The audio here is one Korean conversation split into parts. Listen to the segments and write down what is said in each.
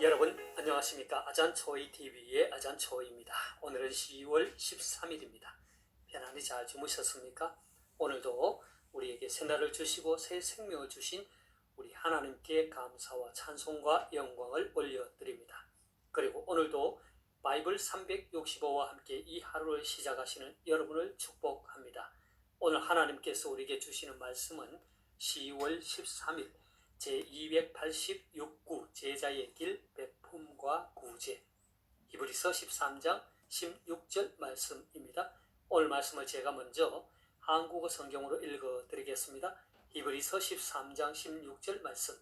여러분 안녕하십니까? 아잔초이TV의 아잔초이입니다. 오늘은 10월 13일입니다. 편안히 잘 주무셨습니까? 오늘도 우리에게 새날을 주시고 새 생명을 주신 우리 하나님께 감사와 찬송과 영광을 올려드립니다. 그리고 오늘도 바이블 365와 함께 이 하루를 시작하시는 여러분을 축복합니다. 오늘 하나님께서 우리에게 주시는 말씀은 10월 13일 제286구 제자의 길 베품과 구제 히브리서 13장 16절 말씀입니다. 오늘 말씀을 제가 먼저 한국어 성경으로 읽어드리겠습니다. 히브리서 13장 16절 말씀.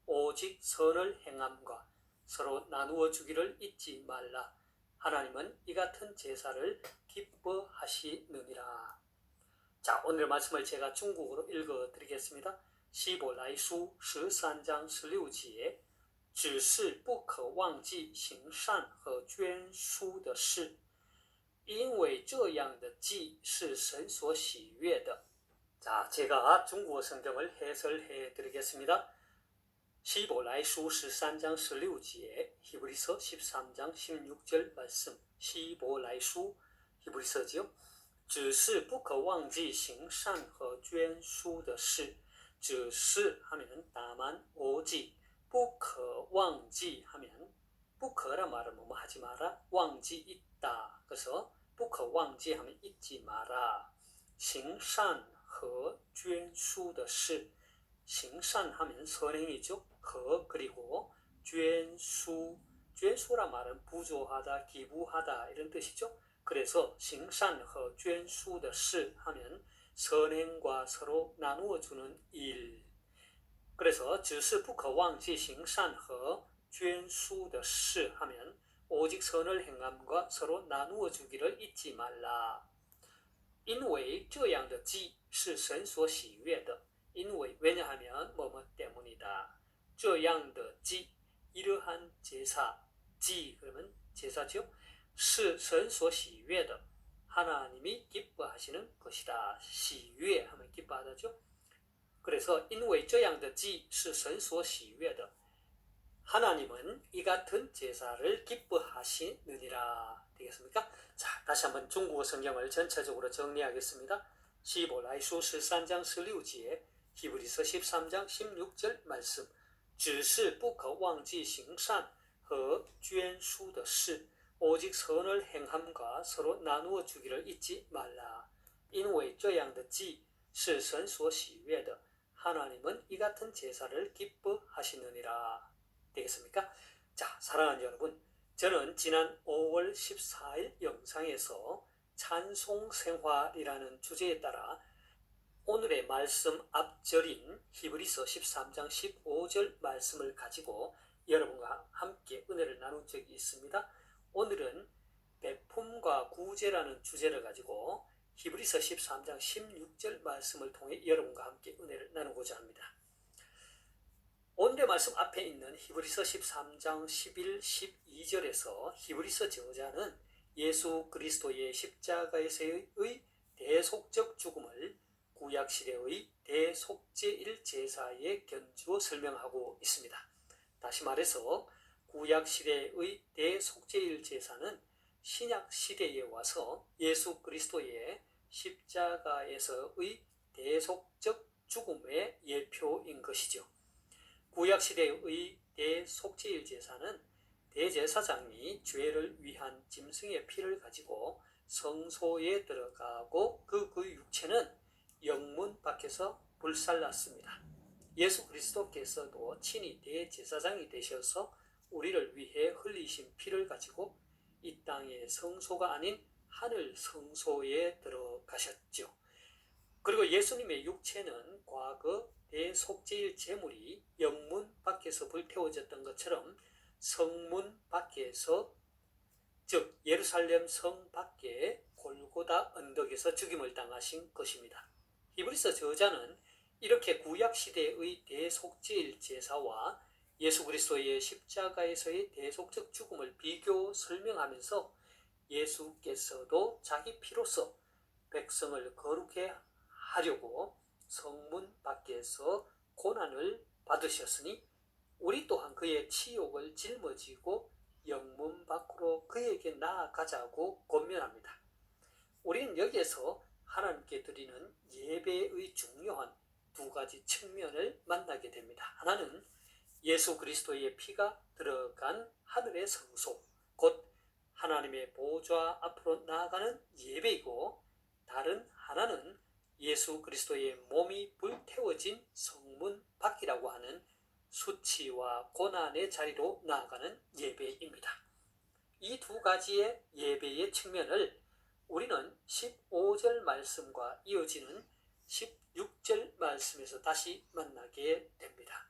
오직 선을 행함과 서로 나누어 주기를 잊지 말라. 하나님은 이 같은 제사를 기뻐하시느니라. 자, 오늘 말씀을 제가 중국어로 읽어드리겠습니다. 希伯来书13章16节，只是不可忘记行善和捐书的事，因为这样的祭是神所喜悦的。 자, 제가 중국어 성경을 해설해 드리겠습니다. 希伯来书13章16节， 히브리서 13장 16절 말씀. 希伯来书 히브리서지요. 只是不可忘记行善和捐书的事。 只是 하면 다만 오직 不可忘记 하면 不可라 말은 뭐뭐 하지 마라. 忘记 있다. 그래서 不可忘记 하면 잊지 마라. 行善和捐书的事. 行善 하면 선행이죠. 和 그리고 捐书. 捐书라 말은 부조하다, 기부하다 이런 뜻이죠. 그래서 行善和捐书的事 하면 선행과 서로 나누어 주는 일. 그래서 只是不可忘记行善和捐书的事 하면 오직 선을 행함과 서로 나누어 주기를 잊지 말라. 因为这样的祭是神所喜悦的. 因为 왜냐하면 뭐뭐 때문이다. 这样的祭 이러한 제사. 祭 그러면 제사죠. 是神所喜悦的. 하나님이 기뻐하시는 것이다. 喜悦 하면 기뻐하다죠. 그래서 因为这样的祭是神所喜悦的. 하나님은 이 같은 제사를 기뻐하시느니라. 되겠습니까? 자, 다시 한번 중국어 성경을 전체적으로 정리하겠습니다. 希伯来书13章16节, 히브리서 13장 16절 말씀. 只是不可忘记行善和捐书的事. 오직 선을 행함과 서로 나누어 주기를 잊지 말라. 因为这样的祭是神所喜悦的. 하나님은 이 같은 제사를 기뻐하시느니라. 되겠습니까? 자, 사랑하는 여러분, 저는 지난 5월 14일 영상에서 찬송생활이라는 주제에 따라 오늘의 말씀 앞절인 히브리서 13장 15절 말씀을 가지고 여러분과 함께 은혜를 나눈 적이 있습니다. 오늘은 베품과 구제라는 주제를 가지고 히브리서 13장 16절 말씀을 통해 여러분과 함께 은혜를 나누고자 합니다. 오늘의 말씀 앞에 있는 히브리서 13장 11, 12절에서 히브리서 저자는 예수 그리스도의 십자가에서의 대속적 죽음을 구약시대의 대속제일 제사에 견주어 설명하고 있습니다. 다시 말해서 구약시대의 대속제일 제사는 신약시대에 와서 예수 그리스도의 십자가에서의 대속적 죽음의 예표인 것이죠. 구약시대의 대속제일 제사는 대제사장이 죄를 위한 짐승의 피를 가지고 성소에 들어가고 그 육체는 영문 밖에서 불살랐습니다. 예수 그리스도께서도 친히 대제사장이 되셔서 우리를 위해 흘리신 피를 가지고 이 땅의 성소가 아닌 하늘 성소에 들어가셨죠. 그리고 예수님의 육체는 과거 대속제일 제물이 영문 밖에서 불태워졌던 것처럼 성문 밖에서, 즉 예루살렘 성 밖에 골고다 언덕에서 죽임을 당하신 것입니다. 히브리서 저자는 이렇게 구약시대의 대속제일 제사와 예수 그리스도의 십자가에서의 대속적 죽음을 비교 설명하면서 예수께서도 자기 피로서 백성을 거룩해 하려고 성문 밖에서 고난을 받으셨으니 우리 또한 그의 치욕을 짊어지고 영문 밖으로 그에게 나아가자고 권면합니다. 우리는 여기에서 하나님께 드리는 예배의 중요한 두 가지 측면을 만나게 됩니다. 하나는 예수 그리스도의 피가 들어간 하늘의 성소, 곧 하나님의 보좌 앞으로 나아가는 예배이고, 다른 하나는 예수 그리스도의 몸이 불태워진 성문 밖이라고 하는 수치와 고난의 자리로 나아가는 예배입니다. 이 두 가지의 예배의 측면을 우리는 15절 말씀과 이어지는 16절 말씀에서 다시 만나게 됩니다.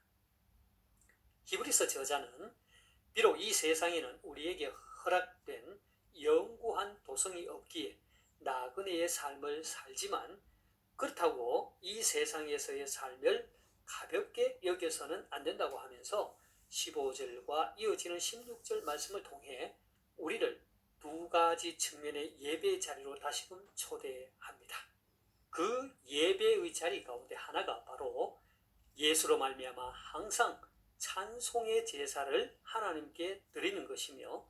히브리서 저자는 비록 이 세상에는 우리에게 허락된 영구한 도성이 없기에 나그네의 삶을 살지만, 그렇다고 이 세상에서의 삶을 가볍게 여겨서는 안 된다고 하면서 15절과 이어지는 16절 말씀을 통해 우리를 두 가지 측면의 예배의 자리로 다시금 초대합니다. 그 예배의 자리 가운데 하나가 바로 예수로 말미암아 항상 찬송의 제사를 하나님께 드리는 것이며,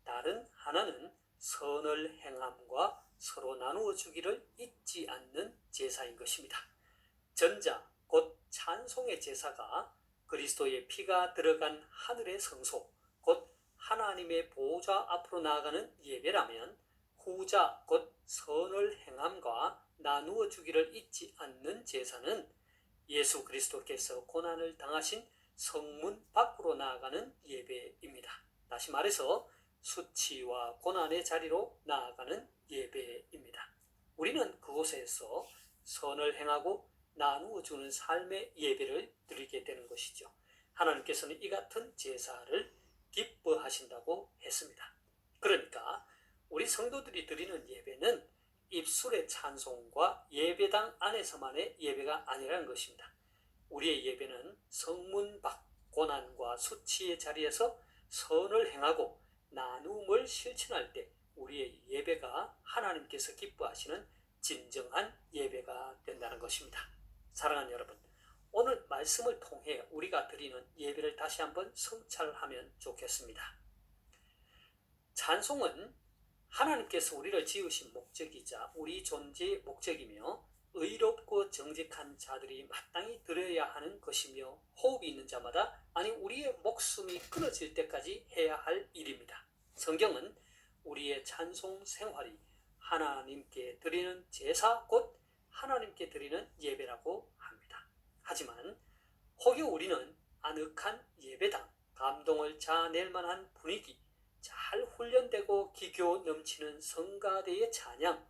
다른 하나는 선을 행함과 서로 나누어 주기를 잊지 않는 제사인 것입니다. 전자 곧 찬송의 제사가 그리스도의 피가 들어간 하늘의 성소, 곧 하나님의 보좌 앞으로 나아가는 예배라면, 후자 곧 선을 행함과 나누어 주기를 잊지 않는 제사는 예수 그리스도께서 고난을 당하신 성문 밖으로 나아가는 예배입니다. 다시 말해서 수치와 고난의 자리로 나아가는 예배입니다. 우리는 그곳에서 선을 행하고 나누어 주는 삶의 예배를 드리게 되는 것이죠. 하나님께서는 이 같은 제사를 기뻐하신다고 했습니다. 그러니까 우리 성도들이 드리는 예배는 입술의 찬송과 예배당 안에서만의 예배가 아니라는 것입니다. 우리의 예배는 성문 밖 고난과 수치의 자리에서 선을 행하고 나눔을 실천할 때 우리의 예배가 하나님께서 기뻐하시는 진정한 예배가 된다는 것입니다. 사랑하는 여러분, 오늘 말씀을 통해 우리가 드리는 예배를 다시 한번 성찰하면 좋겠습니다. 찬송은 하나님께서 우리를 지으신 목적이자 우리 존재의 목적이며, 의롭고 정직한 자들이 마땅히 드려야 하는 것이며, 호흡이 있는 자마다, 아니 우리의 목숨이 끊어질 때까지 해야 할 일입니다. 성경은 우리의 찬송 생활이 하나님께 드리는 제사 곧 하나님께 드리는 예배라고 합니다. 하지만 혹여 우리는 아늑한 예배당, 감동을 자아낼 만한 분위기, 잘 훈련되고 기교 넘치는 성가대의 찬양,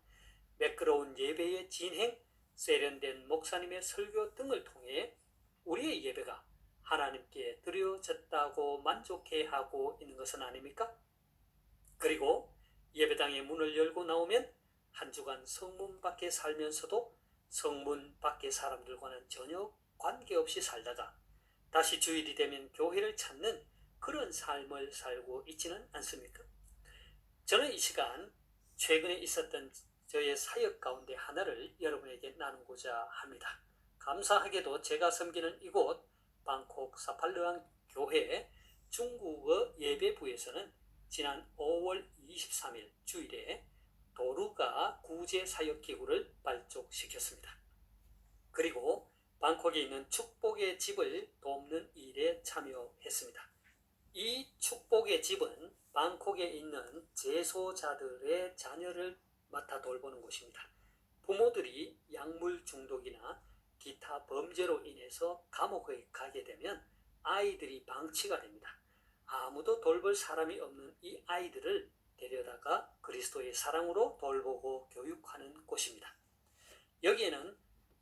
매끄러운 예배의 진행, 세련된 목사님의 설교 등을 통해 우리의 예배가 하나님께 드려졌다고 만족해하고 있는 것은 아닙니까? 그리고 예배당의 문을 열고 나오면 한 주간 성문 밖에 살면서도 성문 밖의 사람들과는 전혀 관계없이 살다가 다시 주일이 되면 교회를 찾는 그런 삶을 살고 있지는 않습니까? 저는 이 시간 최근에 있었던 저의 사역 가운데 하나를 여러분에게 나누고자 합니다. 감사하게도 제가 섬기는 이곳 방콕 사팔르앙 교회 중국어 예배부에서는 지난 5월 23일 주일에 도루가 구제 사역 기구를 발족시켰습니다. 그리고 방콕에 있는 축복의 집을 돕는 일에 참여했습니다. 이 축복의 집은 방콕에 있는 재소자들의 자녀를 맡아 돌보는 곳입니다. 부모들이 약물 중독이나 기타 범죄로 인해서 감옥에 가게 되면 아이들이 방치가 됩니다. 아무도 돌볼 사람이 없는 이 아이들을 데려다가 그리스도의 사랑으로 돌보고 교육하는 곳입니다. 여기에는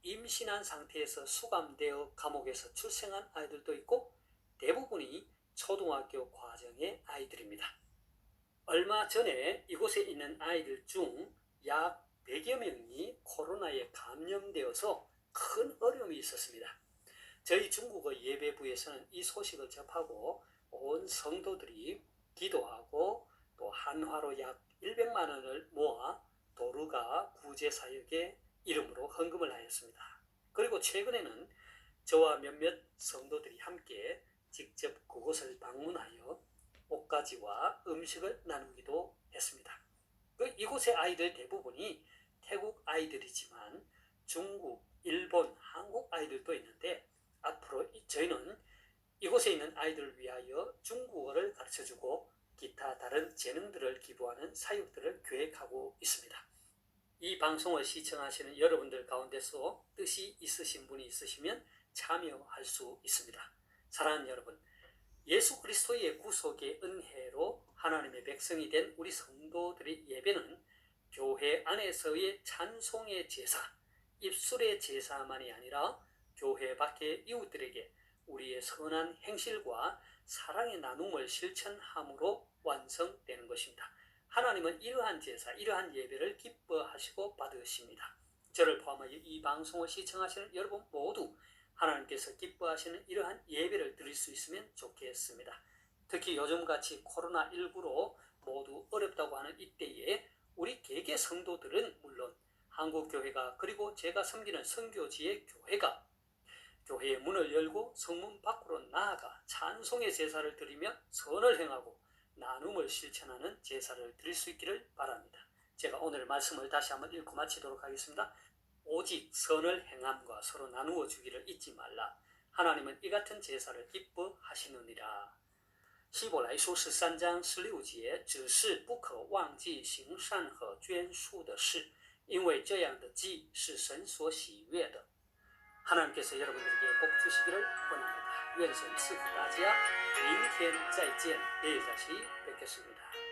임신한 상태에서 수감되어 감옥에서 출생한 아이들도 있고, 대부분이 초등학교 과정의 아이들입니다. 얼마 전에 이곳에 있는 아이들 중 약 100여 명이 코로나에 감염되어서 큰 어려움이 있었습니다. 저희 중국어 예배부에서는 이 소식을 접하고 온 성도들이 기도하고 또 한화로 약 100만 원을 모아 도루가 구제사역의 이름으로 헌금을 하였습니다. 그리고 최근에는 저와 몇몇 성도들이 함께 직접 그곳을 방문하여 옷가지와 음식을 나누기도 했습니다. 이곳의 아이들 대부분이 태국 아이들이지만 중국, 일본, 한국 아이들도 있는데 앞으로 저희는 이곳에 있는 아이들을 위하여 중국어를 가르쳐주고 기타 다른 재능들을 기부하는 사역들을 계획하고 있습니다. 이 방송을 시청하시는 여러분들 가운데서 뜻이 있으신 분이 있으시면 참여할 수 있습니다. 사랑하는 여러분, 예수 그리스도의 구속의 은혜로 하나님의 백성이 된 우리 성도들의 예배는 교회 안에서의 찬송의 제사, 입술의 제사만이 아니라 교회 밖의 이웃들에게 우리의 선한 행실과 사랑의 나눔을 실천함으로 완성되는 것입니다. 하나님은 이러한 제사, 이러한 예배를 기뻐하시고 받으십니다. 저를 포함하여 이 방송을 시청하시는 여러분 모두 하나님께서 기뻐하시는 이러한 예배를 드릴 수 있으면 좋겠습니다. 특히 요즘같이 코로나19로 모두 어렵다고 하는 이때에 우리 개개 성도들은 물론 한국교회가 그리고 제가 섬기는 선교지의 교회가 교회의 문을 열고 성문 밖으로 나아가 찬송의 제사를 드리며 선을 행하고 나눔을 실천하는 제사를 드릴 수 있기를 바랍니다. 제가 오늘 말씀을 다시 한번 읽고 마치도록 하겠습니다. 오직 선을 행함과 서로 나누어 주기를 잊지 말라. 하나님은 이 같은 제사를 기뻐하시느니라. 希伯来书13章16节，只是不可忘记行善和捐书的事，因为这样的祭是神所喜悦的。 하나님께서 여러분들에게 복 주시기를 원합니다.愿神赐福大家，明天再见，내일 다시 뵙겠습니다.